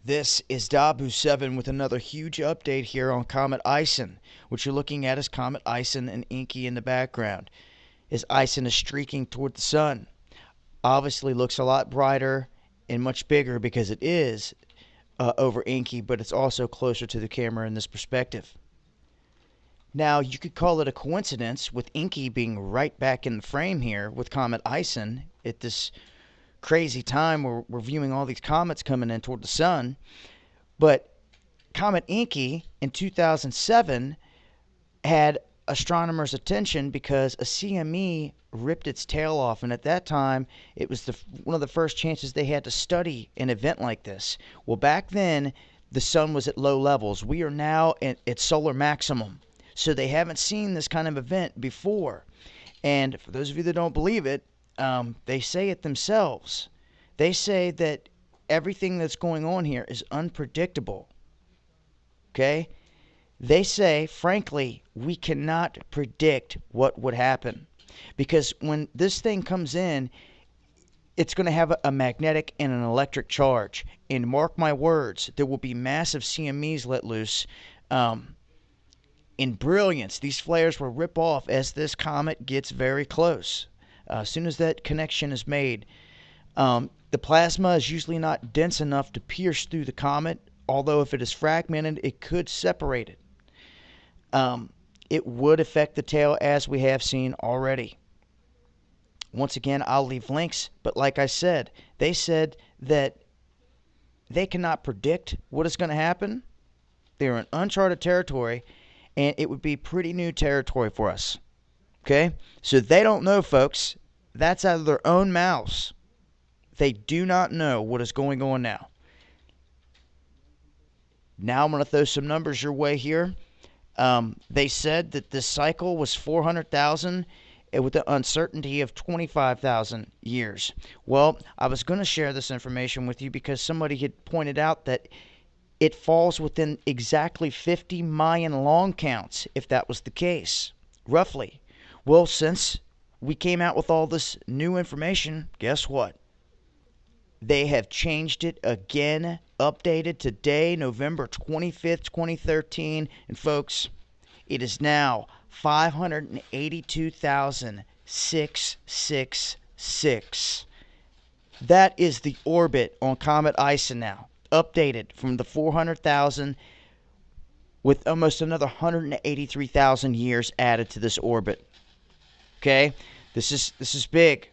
This is Dabu7 with another huge update here on Comet ISON. What you're looking at is Comet ISON and Inky in the background. As ISON is streaking toward the sun, obviously looks a lot brighter and much bigger because it is over Inky, but it's also closer to the camera in this perspective. Now, you could call it a coincidence with Inky being right back in the frame here with Comet ISON at this crazy time where we're viewing all these comets coming in toward the sun. But Comet Inky in 2007 had astronomers' attention because a CME ripped its tail off, and at that time it was one of the first chances they had to study an event like this. Well, back then the sun was at low levels. We are now at solar maximum, so they haven't seen this kind of event before. And for those of you that don't believe it, they say it themselves. They say that everything that's going on here is unpredictable. Okay? They say, frankly, we cannot predict what would happen. Because when this thing comes in, it's going to have a magnetic and an electric charge. And mark my words, there will be massive CMEs let loose. In brilliance, these flares will rip off as this comet gets very close. As soon as that connection is made, the plasma is usually not dense enough to pierce through the comet, although if it is fragmented, it could separate it. It would affect the tail, as we have seen already. Once again, I'll leave links, but like I said, they said that they cannot predict what is going to happen. They're in uncharted territory, and it would be pretty new territory for us. Okay? So they don't know, folks. That's out of their own mouths. They do not know what is going on now. Now I'm going to throw some numbers your way here. They said that this cycle was 400,000 with the uncertainty of 25,000 years. Well, I was going to share this information with you because somebody had pointed out that it falls within exactly 50 Mayan long counts, if that was the case, roughly. Well, since we came out with all this new information, guess what? They have changed it again, updated today, November 25th, 2013. And folks, it is now 582,666. That is the orbit on Comet ISON now, updated from the 400,000 with almost another 183,000 years added to this orbit. Okay, this is big.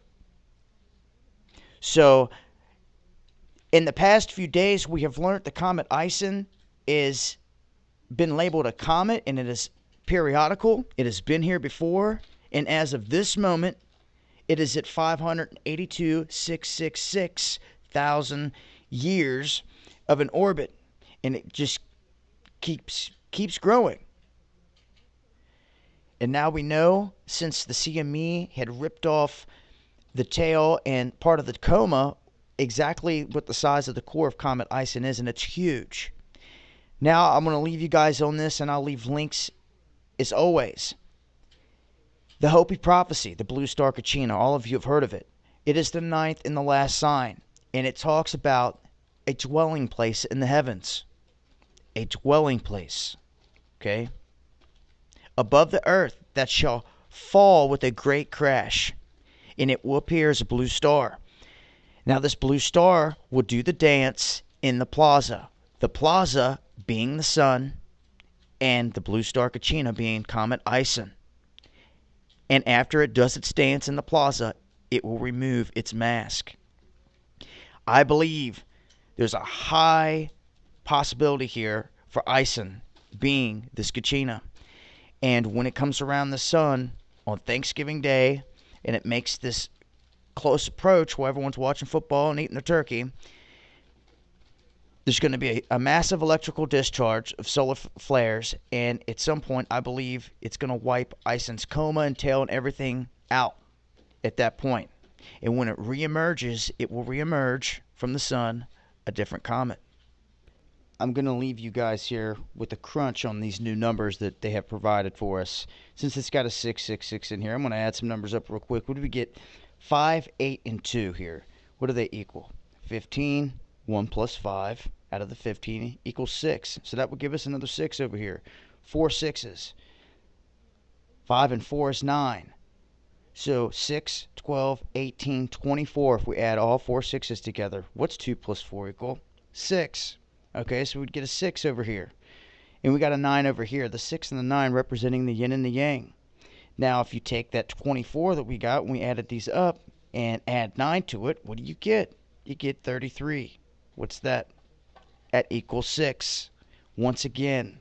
So, in the past few days, we have learned the Comet ISON is been labeled a comet, and it is periodical. It has been here before, and as of this moment, it is at 582,666 thousand years of an orbit, and it just keeps growing. And now we know, since the CME had ripped off the tail and part of the coma, exactly what the size of the core of Comet ISON is, and it's huge. Now I'm going to leave you guys on this, and I'll leave links as always. The Hopi Prophecy, the Blue Star Kachina, all of you have heard of it. It is the 9th and the last sign, and it talks about a dwelling place in the heavens. A dwelling place. Okay? Above the earth, that shall fall with a great crash, and it will appear as a blue star. Now this blue star will do the dance in the plaza. The plaza being the sun, and the Blue Star Kachina being Comet ISON. And after it does its dance in the plaza, it will remove its mask. I believe there's a high possibility here for ISON being this Kachina. And when it comes around the sun on Thanksgiving Day, and it makes this close approach while everyone's watching football and eating their turkey, there's going to be a massive electrical discharge of solar flares, and at some point, I believe it's going to wipe ISON's coma and tail and everything out at that point. And when it reemerges, it will reemerge from the sun a different comet. I'm going to leave you guys here with a crunch on these new numbers that they have provided for us. Since it's got a 666 in here, I'm going to add some numbers up real quick. What do we get? 5, 8, and 2 here. What do they equal? 15, 1 plus 5. out of the 15 equals 6. So that would give us another 6 over here. 4 sixes. 5 and 4 is 9. So 6, 12, 18, 24 if we add all 4 sixes together. What's 2 plus 4 equal? 6. Okay, so we'd get a 6 over here. And we got a 9 over here. The 6 and the 9 representing the yin and the yang. Now, if you take that 24 that we got when we added these up and add 9 to it, what do you get? You get 33. What's that? That equals 6. Once again.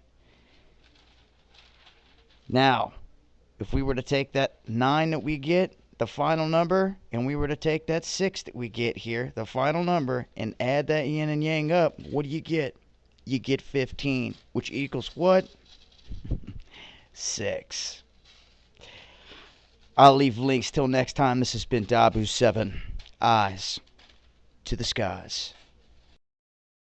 Now, if we were to take that 9 that we get, the final number, and we were to take that 6 that we get here, the final number, and add that yin and yang up, what do you get? You get 15, which equals what? 6. I'll leave links till next time. This has been Dabu7. Eyes to the skies.